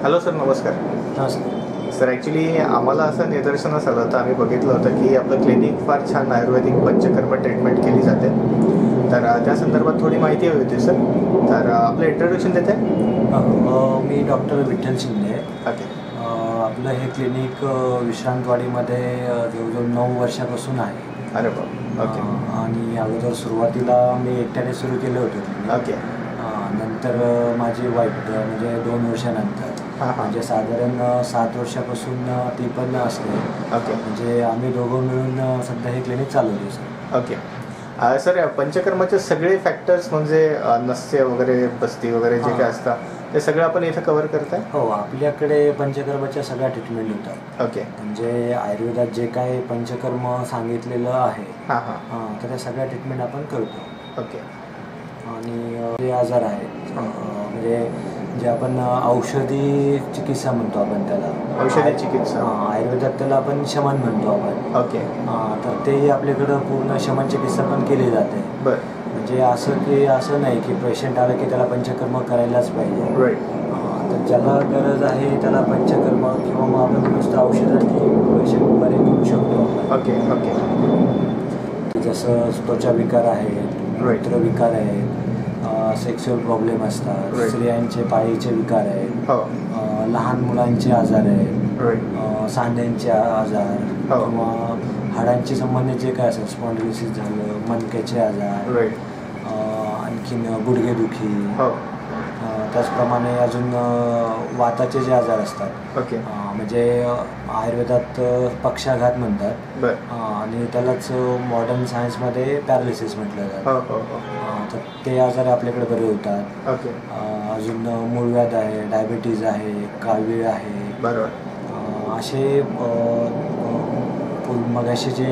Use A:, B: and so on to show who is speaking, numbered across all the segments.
A: Hello sir, नमस्कार.
B: नमस्कार
A: sir, actually आम्हाला असं निदर्शनास आलं होतं, आम्ही बघितलं होतं की आपलं क्लिनिक फार छान आयुर्वेदिक पंचकर्म ट्रीटमेंट केली जाते. तर त्या संदर्भात थोडी माहिती हवी होती सर. तर आपलं इंट्रोडक्शन देते.
B: मी डॉक्टर विठ्ठल शिंदे.
A: ओके.
B: आपलं हे क्लिनिक विश्रांतवाडीमध्ये जवळजवळ 9 वर्षापासून आहे.
A: अरे बाबा. ओके.
B: आणि अगोदर सुरुवातीला मी एकट्याने सुरू केलं होतं.
A: ओके.
B: नंतर माझी वाईफ म्हणजे 2 वर्षानंतर म्हणजे साधारण 7 वर्षापासून ती पण असते.
A: ओके.
B: म्हणजे आम्ही दोघं मिळून सध्या हे क्लिनिक चालवतो सर.
A: ओके. सर, पंचकर्माचे सगळे फॅक्टर्स म्हणजे नस्य वगैरे, बस्ती वगैरे जे काय असतात ते सगळं आपण इथं कव्हर करताय?
B: हो, आपल्याकडे पंचकर्माच्या सगळ्या ट्रीटमेंट होतात.
A: ओके.
B: म्हणजे आयुर्वेदात जे काय पंचकर्म सांगितलेलं आहे तर त्या सगळ्या ट्रीटमेंट आपण करतो.
A: ओके.
B: आणि जे आजार आहेत म्हणजे जे आपण औषधी चिकित्सा म्हणतो आपण त्याला,
A: औषधी चिकित्सा,
B: आयुर्वेदात त्याला आपण शमन म्हणतो आपण.
A: ओके.
B: तर ते आपल्याकडं पूर्ण शमन चिकित्सा पण केली जाते.
A: बरं.
B: म्हणजे असं नाही की पेशंट आलं की त्याला पंचकर्म करायलाच पाहिजे.
A: राईट.
B: तर ज्याला गरज आहे त्याला पंचकर्म किंवा मग आपण नुसतं औषधांनी पेशंट बरे करू शकतो.
A: ओके. ओके.
B: जसं त्वचा विकार आहेत, मूत्र विकार आहेत, सेक्शुअल प्रॉब्लेम असतात, स्त्रियांचे पाळीचे विकार आहेत, लहान मुलांचे आजार आहेत, सांध्यांचे आजार किंवा हाडांशी संबंधित जे काय असतात, स्पॉन्डिलोसिस झालं, मणक्याचे आजार, आणखीन गुडघेदुखी, त्याचप्रमाणे अजून वाताचे जे आजार असतात.
A: ओके.
B: म्हणजे आयुर्वेदात पक्षाघात म्हणतात आणि त्यालाच मॉडर्न सायन्समध्ये पॅरालिसिस म्हटलं जातं. तर ते आजार आपल्याकडे बरे होतात.
A: ओके.
B: अजून मूळव्याध आहे, डायबिटीज आहे, कावीळ आहे.
A: बरोबर.
B: असे मगाशी जे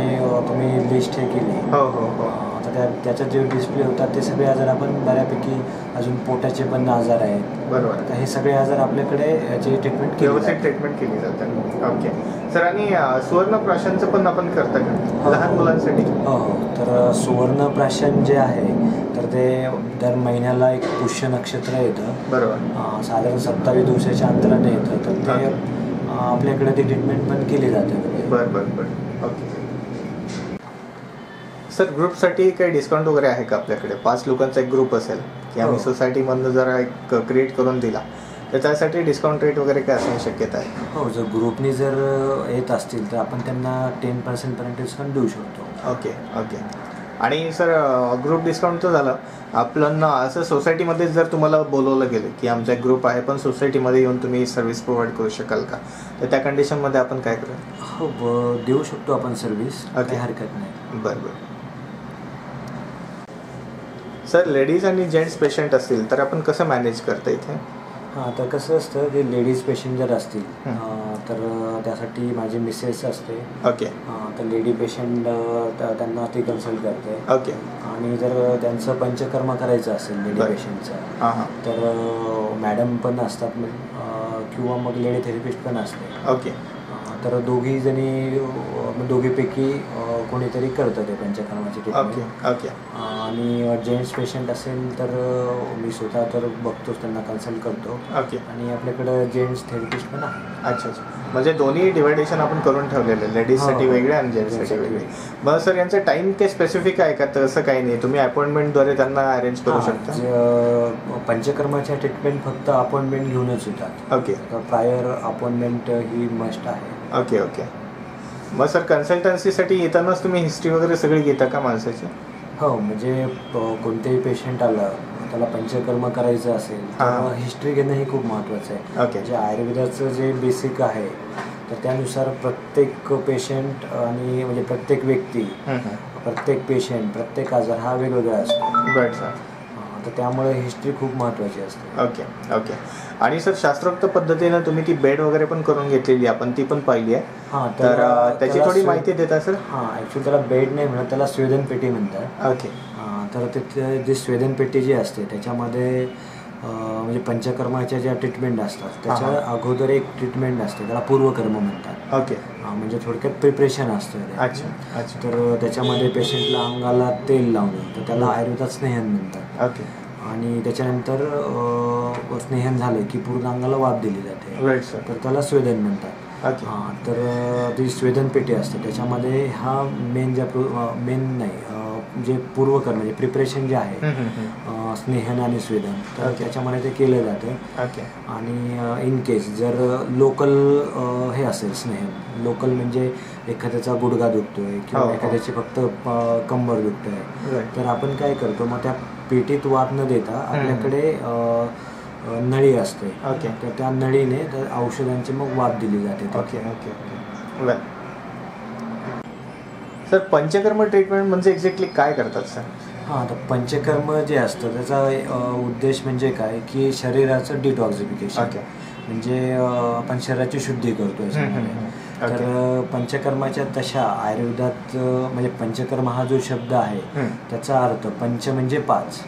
B: तुम्ही लिस्ट हे केली तर त्याच्यात जे डिस्प्ले होतात ते सगळे आजार आपण बऱ्यापैकी, अजून पोटाचे पण आजार आहेत. बरोबर. तर हे सगळे आजार आपल्याकडे याची ट्रीटमेंट
A: व्यवस्थित ट्रीटमेंट केली जाते. ओके. सर, आणि सुवर्णप्राशनचं पण आपण करता का लहान मुलांसाठी?
B: हो. तर सुवर्णप्राशन जे आहे तर ते दर महिन्याला एक पुष्य नक्षत्र येतं.
A: बरोबर.
B: साधारण 27 दिवसाच्या अंतराने येतं. तर ते आपल्याकडे ती ट्रीटमेंट पण केली जाते.
A: बरं. ओके. सर, ग्रुपसाठी काही डिस्काउंट वगैरे आहे का आपल्याकडे? 5 लोकांचा एक ग्रुप असेल की आम्ही सोसायटीमधनं जरा एक क्रिएट करून दिला तर त्यासाठी डिस्काउंट रेट वगैरे काय असण्याची शक्यता आहे?
B: हो, जर ग्रुपनी जर येत असतील तर आपण त्यांना 10% पर्यंत डिस्काउंट देऊ शकतो.
A: ओके. ओके. आणि सर, ग्रुप डिस्काउंट तर झालं. आपलं असं सोसायटीमध्ये जर तुम्हाला बोलवलं गेलं की आमचा एक ग्रुप आहे पण सोसायटीमध्ये येऊन तुम्ही सर्व्हिस प्रोव्हाइड करू शकाल का, तर त्या कंडिशनमध्ये आपण काय करू?
B: हो, देऊ शकतो आपण सर्व्हिस. काही हरकत नाही.
A: बरं. सर, लेडीज आणि जेंट्स पेशंट असतील तर आपण कसं मॅनेज करता इथे?
B: तर कसं असतं, जे लेडीज पेशंट जर असतील तर त्यासाठी माझी मिसेस असते.
A: ओके.
B: तर लेडी पेशंट त्यांना ती कन्सल्ट करते.
A: ओके.
B: आणि जर त्यांचं पंचकर्म करायचं असेल लेडी पेशंटचं तर मॅडम पण असतात किंवा मग लेडी थेरपिस्ट पण असते.
A: ओके.
B: तर दोघीपैकी कोणीतरी करतं ते पंचकर्माची ट्रीटमेंट.
A: ओके.
B: आणि जेंट्स पेशंट असेल तर मी स्वतः तर बघतोच, त्यांना कन्सल्ट करतो.
A: ओके.
B: आणि आपल्याकडं जेंट्स थेरपिस्ट पण आहे.
A: अच्छा. म्हणजे दोन्ही डिव्हायडेशन आपण करून ठेवलेलं, लेडीजसाठी वेगळे आणि जेंट्ससाठी वेगळे. मग सर, यांचं टाईम काही स्पेसिफिक आहे का? तसं काही नाही, तुम्ही अपॉइंटमेंटद्वारे त्यांना अरेंज करू शकता?
B: पंचकर्माच्या ट्रीटमेंट फक्त अपॉइंटमेंट घेऊनच होतात.
A: Okay.
B: Prior appointment he must आहे.
A: ओके. मग सर कन्सल्टन्सीसाठी येतानाच तुम्ही हिस्ट्री वगैरे सगळी घेता का माणसाची?
B: हो, म्हणजे कोणतेही पेशंट आलं त्याला पंचकर्म करायचं असेल तर हिस्ट्री घेणं हे खूप महत्त्वाचं आहे.
A: ओके.
B: जे आयुर्वेदाचं जे बेसिक आहे तर त्यानुसार प्रत्येक पेशंट आणि म्हणजे प्रत्येक व्यक्ती, प्रत्येक पेशंट, प्रत्येक आजार हा वेगवेगळा असतो.
A: Right sir.
B: तर त्यामुळे हिस्ट्री खूप महत्त्वाची असते.
A: Okay okay. आणि सर शास्त्रोक्त पद्धतीनं तुम्ही ती बेड वगैरे पण करून घेतलेली, आपण ती पण पाहिली आहे.
B: हां,
A: तर त्याची थोडी माहिती देता सर?
B: हां, ॲक्च्युली त्याला बेड नाही म्हणत, त्याला स्वेदनपेटी म्हणतात.
A: ओके.
B: तर तिथे जी स्वेदनपेटी जी असते त्याच्यामध्ये म्हणजे पंचकर्माच्या ज्या ट्रीटमेंट असतात त्याच्या अगोदर एक ट्रीटमेंट असते, त्याला पूर्वकर्म म्हणतात.
A: ओके.
B: म्हणजे थोडक्यात प्रिपरेशन असतं.
A: अच्छा अच्छा.
B: तर त्याच्यामध्ये पेशंटला अंगाला तेल लावणं, तर त्याला आयुर्वेदात स्नेहन म्हणतात.
A: ओके.
B: आणि त्याच्यानंतर स्नेहन झालं की पूर्ण अंगाला वाफ दिली जाते.
A: Right sir.
B: तर त्याला स्वेदन म्हणतात. हां, तर ती स्वेदनपेटी असते त्याच्यामध्ये हा मेन जे पूर्वकर्म म्हणजे प्रिपरेशन जे आहे स्नेहन आणि स्वेदन, तर त्याच्यामध्ये ते केलं जातं. आणि इन केस जर लोकल हे असेल स्नेहन, लोकल म्हणजे एखाद्याचा गुडघा दुखतोय किंवा एखाद्याची फक्त कंबर दुखतोय, तर आपण काय करतो, मग त्या पेटीत वाफ न देता आपल्याकडे नळी असते. तर त्या नळीने तर औषधांची मग वाफ दिली जाते.
A: Okay okay okay. Sir panchakarma treatment म्हणजे एक्झॅक्टली काय करतात सर?
B: हां, तर पंचकर्म जे असतं त्याचा उद्देश म्हणजे काय की शरीराचं डिटॉक्सिफिकेशन. म्हणजे आपण शरीराची शुद्धी करतो याच्यामध्ये. तर पंचकर्माच्या तशा आयुर्वेदात म्हणजे पंचकर्म हा जो शब्द आहे त्याचा अर्थ पंच म्हणजे पाच,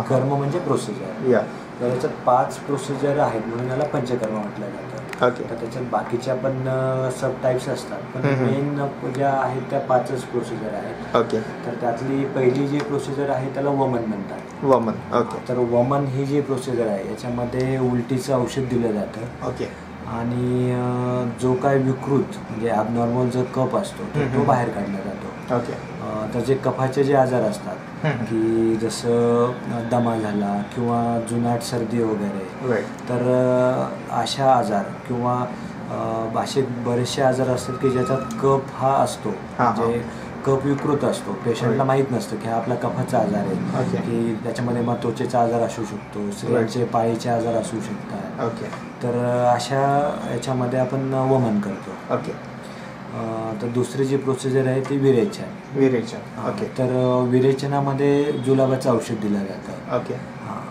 B: कर्म म्हणजे प्रोसिजर. तर याच्यात 5 प्रोसिजर आहेत म्हणून याला पंचकर्म म्हटलं जातं. तर त्याच्यात बाकीच्या पण सब टाईप्स असतात, पण मेन ज्या आहेत त्या 5च प्रोसिजर आहेत. तर त्यातली पहिली जी प्रोसिजर आहे त्याला वमन म्हणतात.
A: वमन.
B: तर वमन ही जी प्रोसिजर आहे याच्यामध्ये उलटीचं औषध दिलं जातं. आणि जो काय विकृत म्हणजे ॲबनॉर्मल जो कफ असतो तो बाहेर काढला जातो. तर जे कफाचे जे आजार असतात की जसं दमा झाला किंवा जुनाट सर्दी वगैरे, तर अशा आजार किंवा असे बरेचसे आजार असतात की ज्याच्यात कफ हा असतो, म्हणजे कफ विकृत असतो, पेशंटला माहीत नसतं की हा आपला कफाचा आजार आहे. की त्याच्यामध्ये मग त्वचेचा आजार असू शकतो, स्त्रियांचे पाळीचे आजार असू शकतात. तर अशा याच्यामध्ये आपण वमन करतो. तर दुसरी जी प्रोसिजर आहे ती विरेचन. तर विरेचनामध्ये जुलाबाचं औषध दिलं जातं.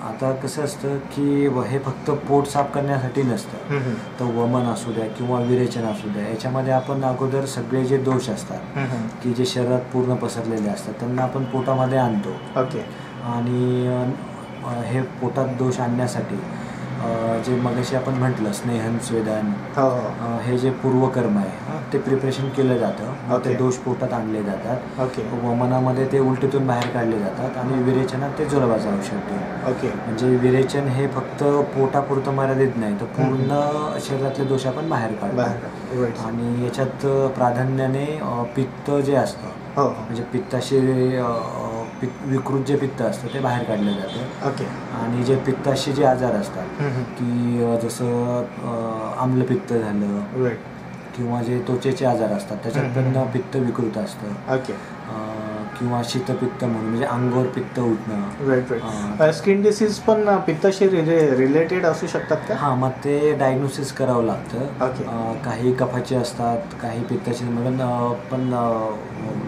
B: आता कसं असतं की हे फक्त पोट साफ करण्यासाठी नसतं. तर वमन असू द्या किंवा विरेचन असू द्या, याच्यामध्ये आपण अगोदर सगळे जे दोष असतात की जे शरीरात पूर्ण पसरलेले असतात त्यांना आपण पोटामध्ये आणतो. आणि हे पोटात दोष आणण्यासाठी जे मगाशी आपण म्हटलं स्नेहन स्वेदन, हे जे पूर्वकर्म आहे ते प्रिपरेशन केलं जातं. ते दोष पोटात आणले जातात. वमनामध्ये ते उलटीतून बाहेर काढले जातात आणि विरेचनात ते जुलाबाचं औषध देऊ. म्हणजे विरेचन हे फक्त पोटापुरतं मर्यादित नाही, तर पूर्ण शरीरातले दोष आपण बाहेर काढतो. आणि याच्यात प्राधान्याने पित्त जे असतं म्हणजे पित्ताशी विकृत जे पित्त असतं ते बाहेर काढलं जातं. आणि जे पित्ताशी जे आजार असतात की जसं आम्लपित्त झालं किंवा जे त्वचेचे आजार असतात त्याच्यात पण पित्त विकृत असतं. किंवा शीतपित्त म्हणून म्हणजे अंगावर पित्त उठणं.
A: स्किन डिसीज पण पित्ताशी रिलेटेड असू शकतात का?
B: हां, मग ते डायग्नोसिस करावं लागतं. काही कफाचे असतात, काही पित्ताशी म्हणून, पण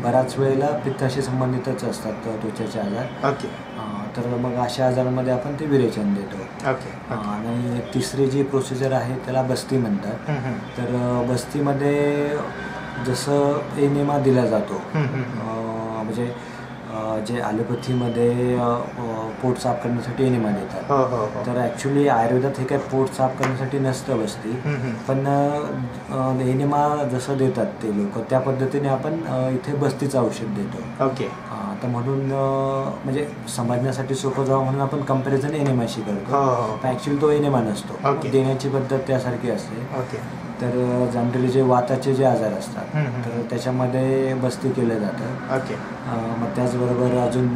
B: बऱ्याच वेळेला पित्ताशी संबंधितच असतात त्वचेचे आजार. तर मग अशा आजारांमध्ये आपण ते विरेचन देतो. आणि तिसरी जी प्रोसिजर आहे त्याला बस्ती म्हणतात. तर बस्तीमध्ये जसं एनेमा दिला जातो, म्हणजे जे ॲलोपॅथीमध्ये पोट साफ करण्यासाठी एनेमा देतात, तर ॲक्च्युली आयुर्वेदात हे काय पोट साफ करण्यासाठी नसतं बस्ती, पण एनेमा जसं देतात ते लोक त्या पद्धतीने आपण इथे बस्तीचं औषध देतो. तर म्हणून म्हणजे समजण्यासाठी सोपं जावं म्हणून आपण कंपॅरिझन एनेमाशी करतो. पण ॲक्च्युली तो एनेमा नसतो, देण्याची पद्धत त्यासारखी असते. तर जनरली जे वाताचे जे आजार असतात तर त्याच्यामध्ये बस्ती केलं जातं. मग त्याचबरोबर अजून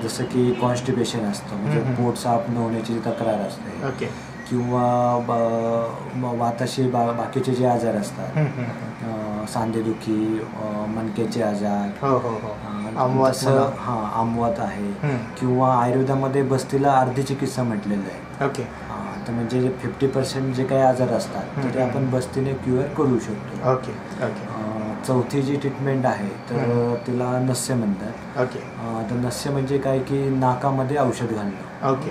B: जसं की कॉन्स्टिपेशन असतं, म्हणजे पोट साफ न होण्याची तक्रार असते, किंवा वाताशी बाकीचे जे आजार असतात सांधेदुखी, मणक्याचे आजार, आमवात आहे, किंवा आयुर्वेदामध्ये बस्तीला अर्धी चिकित्सा म्हटलेलं आहे.
A: ओके.
B: तर म्हणजे 50% जे काही आजार असतात तर ते आपण बस्तीने क्युअर करू शकतो.
A: Okay okay.
B: चौथी जी ट्रीटमेंट आहे तर तिला नस्य म्हणतात.
A: ओके.
B: तर नस्य म्हणजे काय की नाकामध्ये औषध घालणं.
A: ओके.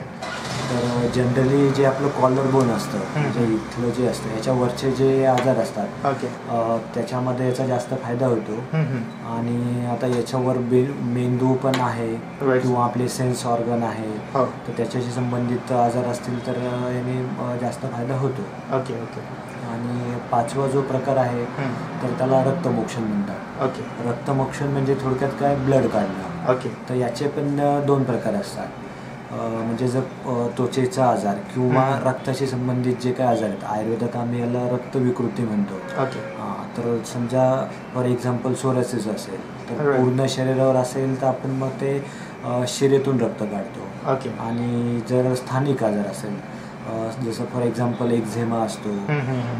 B: तर जनरली जे आपलं कॉलर बोन असतं, म्हणजे इथलं जे असतं याच्यावरचे जे आजार असतात,
A: ओके,
B: त्याच्यामध्ये याचा जास्त फायदा होतो. आणि आता याच्यावर मेंदू पण आहे किंवा आपले सेन्स ऑर्गन आहे, तर त्याच्याशी संबंधित आजार असतील तर याने जास्त फायदा होतो.
A: Okay okay.
B: आणि पाचवा जो प्रकार आहे तर त्याला रक्तमोक्षण म्हणतात.
A: ओके.
B: रक्तमोक्षण म्हणजे थोडक्यात काय, ब्लड काढणं.
A: ओके.
B: तर याचे पण 2 प्रकार असतात. म्हणजे जर त्वचेचा आजार किंवा रक्ताशी संबंधित जे काही आजार आहेत, आयुर्वेदात आम्ही याला रक्तविकृती म्हणतो.
A: ओके.
B: तर समजा फॉर एक्झाम्पल सोरायसिस असेल तर पूर्ण शरीरावर असेल तर आपण मग ते शिरेतून रक्त काढतो.
A: ओके.
B: आणि जर स्थानिक आजार असेल, जसं फॉर एक्झाम्पल एक्झेमा असतो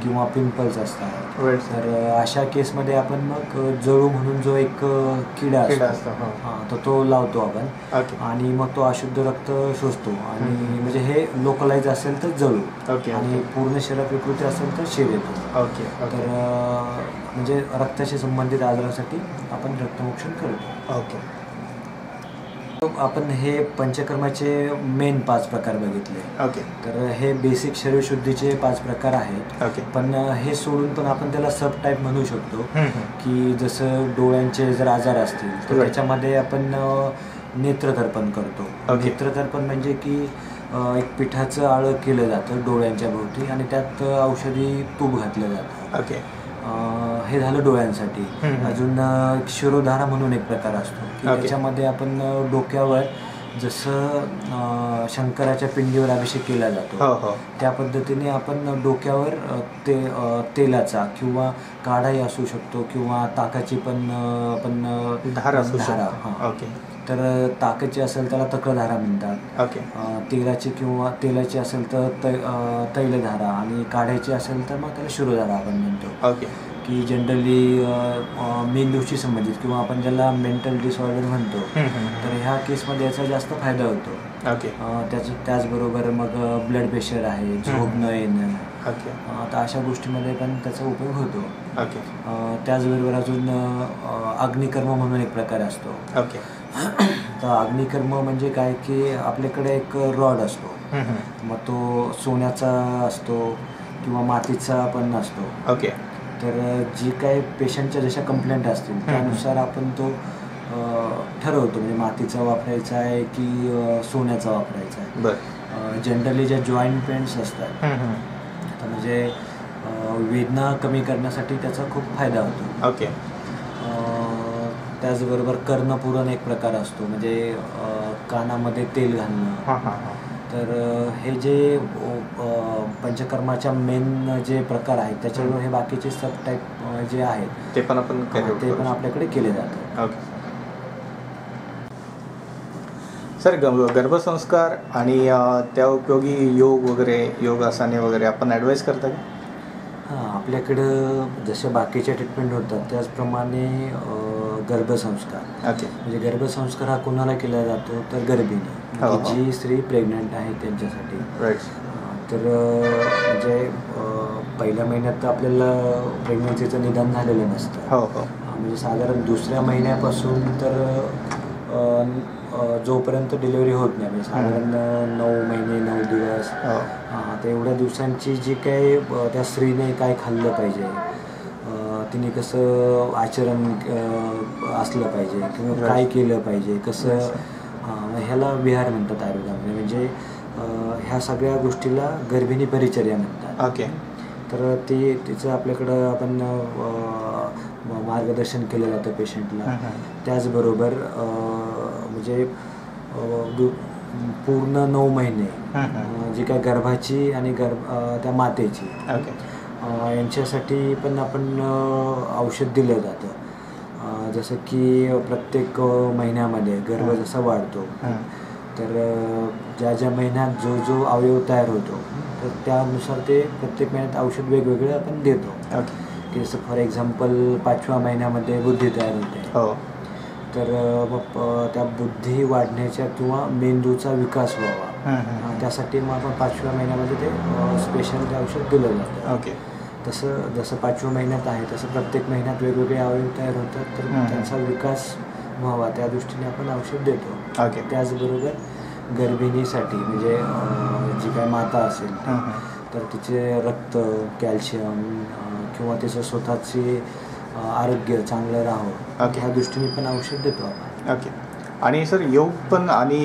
B: किंवा पिंपल्स असतात, तर अशा केसमध्ये आपण मग जळू म्हणून जो एक किडा असतो तर तो लावतो आपण. आणि मग तो अशुद्ध रक्त शोषतो. आणि म्हणजे हे लोकलाइज असेल तर जळू, आणि पूर्ण शरीरात विकृती असेल तर शिरेतून. तर म्हणजे रक्ताशी संबंधित आजारासाठी आपण रक्तमोक्षण करतो.
A: ओके.
B: आपण हे पंचकर्माचे मेन 5 प्रकार बघितले.
A: ओके.
B: तर हे बेसिक शरीरशुद्धीचे 5 प्रकार आहेत.
A: ओके.
B: पण हे सोडून पण आपण त्याला सब टाईप म्हणू शकतो, की जसं डोळ्यांचे जर आजार असतील तर त्याच्यामध्ये आपण नेत्रतर्पण करतो. नेत्रतर्पण म्हणजे की एक पिठाचं आळं केलं जातं डोळ्यांच्या भोवती आणि त्यात औषधी तूप घातलं जातं.
A: ओके.
B: हे झालं डोळ्यांसाठी. अजून शिरोधारा म्हणून एक प्रकार असतो की त्याच्यामध्ये आपण डोक्यावर जसं शंकराच्या पिंडीवर अभिषेक केला जातो त्या पद्धतीने आपण डोक्यावर तेलाचा किंवा काढाही असू शकतो किंवा ताकाची पण आपण
A: धारा असू
B: धारा.
A: ओके.
B: तर ताकाची असेल त्याला तक्रधारा म्हणतात.
A: ओके.
B: तेलाची किंवा तेलाची असेल तर तैलधारा, आणि काढायची असेल तर मग त्याला शिरोधारा आपण म्हणतो.
A: ओके.
B: की जनरली मेंदूशी संबंधित किंवा आपण ज्याला मेंटल डिसऑर्डर म्हणतो तर ह्या केसमध्ये याचा जास्त फायदा होतो.
A: ओके.
B: त्याचबरोबर मग ब्लड प्रेशर आहे, झोप न येणं, तर अशा गोष्टीमध्ये पण त्याचा उपयोग होतो.
A: ओके.
B: त्याचबरोबर अजून अग्निकर्म म्हणून एक प्रकार असतो.
A: ओके.
B: तर अग्निकर्म म्हणजे काय की आपल्याकडे एक रॉड असतो, मग तो सोन्याचा असतो किंवा मातीचा पण असतो.
A: ओके.
B: तर जी काही पेशंटच्या जशा कंप्लेंट असतील त्यानुसार आपण तो ठरवतो, म्हणजे मातीचा वापरायचा आहे की सोन्याचा वापरायचा आहे.
A: बरं.
B: जनरली ज्या जॉईंट पेन्स असतात तर म्हणजे वेदना कमी करण्यासाठी त्याचा खूप फायदा होतो.
A: ओके.
B: त्याचबरोबर कर्णपुरण एक प्रकार असतो, म्हणजे कानामध्ये तेल घालणं. तर हे जे पंचकर्माच्या मेन जे प्रकार आहेत त्याच्यावर हे बाकीचे सब टाईप जे आहेत
A: ते पण
B: आपल्याकडे केले जातात.
A: ओके. सर, गर्भसंस्कार आणि त्या उपयोगी योग वगैरे, योगासने वगैरे आपण ॲडवाईस करता का?
B: हां, आपल्याकडं जसे बाकीचे ट्रीटमेंट होतात त्याचप्रमाणे गर्भसंस्कार.
A: ओके.
B: म्हणजे गर्भसंस्कार हा कोणाला केला जातो तर गर्भिणी, जी स्त्री प्रेग्नंट आहे त्यांच्यासाठी. तर म्हणजे पहिल्या महिन्यात तर आपल्याला प्रेग्नन्सीचं निदान झालेलं नसतं. म्हणजे साधारण 2ऱ्या महिन्यापासून तर जोपर्यंत डिलिव्हरी होत नाही, म्हणजे साधारण 9 महिने 9 दिवस, तर एवढ्या दिवसांची जी काही त्या स्त्रीने काय खाल्लं पाहिजे, तिने कसं आचरण असलं पाहिजे किंवा काय केलं पाहिजे, कसं, ह्याला विहार म्हणतात आयुर्वेदामध्ये. म्हणजे ह्या सगळ्या गोष्टीला गर्भिणी परिचर्या म्हणतात.
A: ओके.
B: तर तिचं आपल्याकडं आपण मार्गदर्शन केलं जातं पेशंटला. त्याचबरोबर म्हणजे पूर्ण 9 महिने जी काय गर्भाची आणि त्या मातेची यांच्यासाठी पण आपण औषध दिलं जातं. जसं की प्रत्येक महिन्यामध्ये गर्भ जसा वाढतो तर ज्या महिन्यात जो अवयव तयार होतो तर त्यानुसार ते प्रत्येक महिन्यात औषध वेगवेगळे आपण देतो. की जसं फॉर एक्झाम्पल 5व्या महिन्यामध्ये बुद्धी तयार होते.
A: हो.
B: तर मग त्या बुद्धी वाढण्याच्या किंवा मेंदूचा विकास व्हावा त्यासाठी मग आपण 5व्या महिन्यामध्ये ते स्पेशल ते औषध दिलं जातं.
A: ओके.
B: तसं जसं 5व्या महिन्यात आहे तसं प्रत्येक महिन्यात वेगवेगळे अवयव तयार होतात, तर त्यांचा विकास व्हावा त्या दृष्टीने आपण औषध देतो.
A: ओके.
B: त्याचबरोबर गर्भिणीसाठी म्हणजे जी काय माता असेल तर तिचे रक्त, कॅल्शियम किंवा तिचं स्वतःची आरोग्य चांगलं राहावं ह्या दृष्टीने पण औषध देतो आपण.
A: ओके. आणि सर योग पण आणि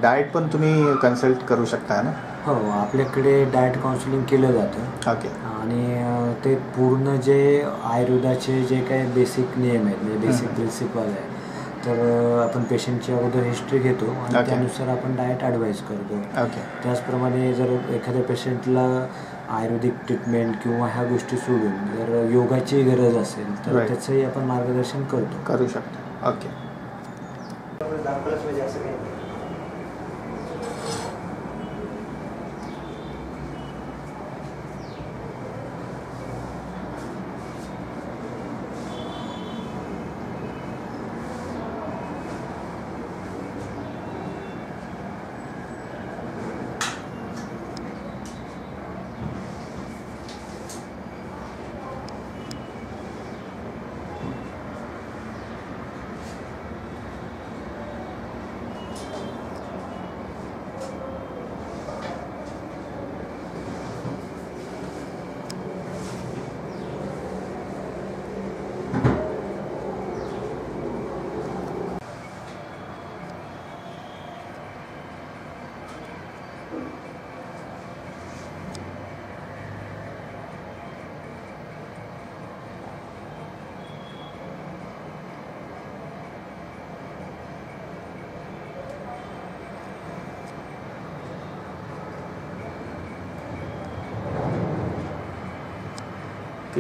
A: डाएट पण तुम्ही कन्सल्ट करू शकता ना?
B: हो, आपल्याकडे डाएट काउन्सिलिंग केलं जातं.
A: ओके.
B: आणि ते पूर्ण जे आयुर्वेदाचे जे काही बेसिक नियम आहेत म्हणजे बेसिक प्रिन्सिपल आहे तर आपण पेशंटची अगोदर हिस्ट्री घेतो आणि त्यानुसार आपण डाएट ॲडवाईज करतो.
A: ओके.
B: त्याचप्रमाणे जर एखाद्या पेशंटला आयुर्वेदिक ट्रीटमेंट किंवा ह्या गोष्टी सोडून जर योगाची गरज असेल तर त्याचंही आपण मार्गदर्शन करू
A: शकतो. ओके.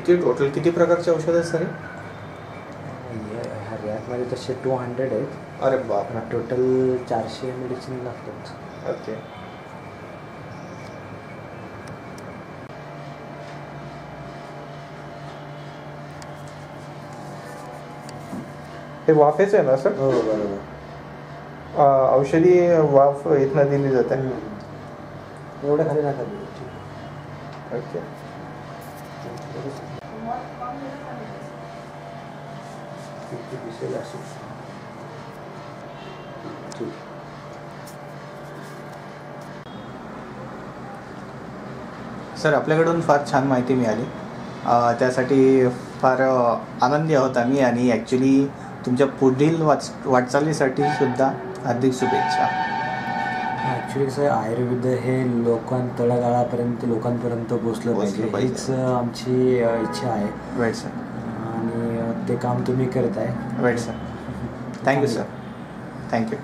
A: टोटल किती प्रकारचे औषध आहेत सर?
B: ह्या रॅकमध्ये तसे 200 आहेत.
A: अरे बाप.
B: टोटल 400 मेडिसिन लागतात.
A: ओके. हे वाफेच आहे ना सर?
B: हो बरोबर.
A: औषधी वाफ इथनं दिली जाते.
B: एवढं खाली नका देऊ.
A: ओके. सर आपल्याकडून फार छान माहिती मिळाली, त्यासाठी फार आनंदी आहोत आम्ही. आणि ॲक्च्युली तुमच्या पुढील वाटचालीसाठी सुद्धा हार्दिक शुभेच्छा.
B: ॲक्च्युली कसं आयुर्वेद हे तळागाळापर्यंत लोकांपर्यंत पोचलं पाहिजे हीच आमची इच्छा आहे.
A: Right sir.
B: आणि ते काम तुम्ही करताय.
A: Right sir. Thank you sir. Thank you.